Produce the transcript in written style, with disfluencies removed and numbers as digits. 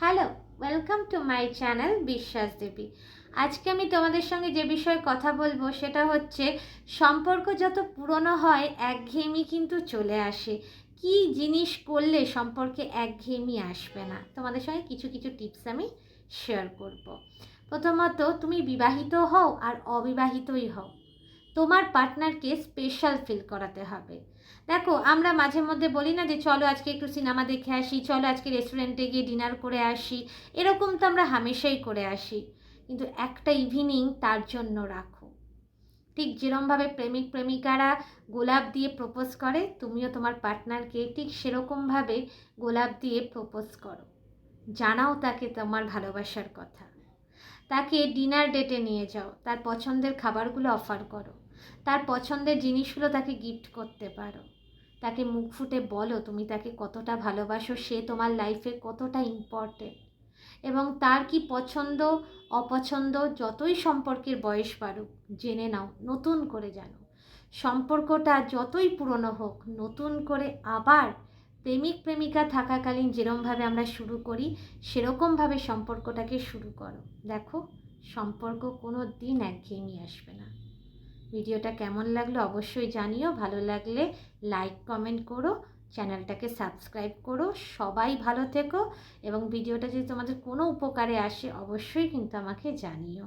Hello, welcome to my channel বিশ্বাস দেবী। আজকে আমি তোমাদের সঙ্গে যে বিষয়ে কথা বলবো সেটা হচ্ছে সম্পর্ক যত পুরনো হয় একঘেয়েমি কিন্তু চলে আসে। কি জিনিস করলে সম্পর্কে একঘেয়েমি আসবে না, তোমাদের সঙ্গে কিছু কিছু টিপস আমি শেয়ার করব। প্রথমত, তুমি বিবাহিত হও আর অবিবাহিতই হও, তোমার পার্টনারকে স্পেশাল ফিল করাতে হবে। দেখো, আমরা মাঝে মধ্যে বলি না যে চলো আজকে একটু সিনেমা দেখে আসি, চলো আজকে রেস্টুরেন্টে গিয়ে ডিনার করে আসি, এরকম তো আমরা হামেশাই করে আসি। কিন্তু একটা ইভিনিং তার জন্য রাখো। ঠিক যেরকমভাবে প্রেমিক প্রেমিকারা গোলাপ দিয়ে প্রপোজ করে, তুমিও তোমার পার্টনারকে ঠিক সেরকমভাবে গোলাপ দিয়ে প্রপোজ করো। জানাও তাকে তোমার ভালোবাসার কথা। তাকে ডিনার ডেটে নিয়ে যাও, তার পছন্দের খাবারগুলো অফার করো, তার পছন্দের জিনিসগুলো তাকে গিফট করতে পারো। তাকে মুখ ফুটে বলো তুমি তাকে কতটা ভালোবাসো, সে তোমার লাইফে কতটা ইম্পর্টেন্ট, এবং তার কি পছন্দ অপছন্দ যতই সম্পর্কের বয়স বাড়ুক জেনে নাও, নতুন করে জানো। সম্পর্কটা যতই পুরনো হোক, নতুন করে আবার প্রেমিক প্রেমিকা থাকাকালীন যেরকমভাবে আমরা শুরু করি সেরকমভাবে সম্পর্কটাকে শুরু করো। দেখো, সম্পর্ক কোনো দিন একঘেয়েমি আসবে না। ভিডিওটা কেমন লাগলো অবশ্যই জানিও, ভালো লাগলে লাইক কমেন্ট করো, চ্যানেলটাকে সাবস্ক্রাইব করো। সবাই ভালো থেকো, এবং ভিডিওটা যদি তোমাদের কোনো উপকারে আসে অবশ্যই কিন্তু আমাকে জানিও।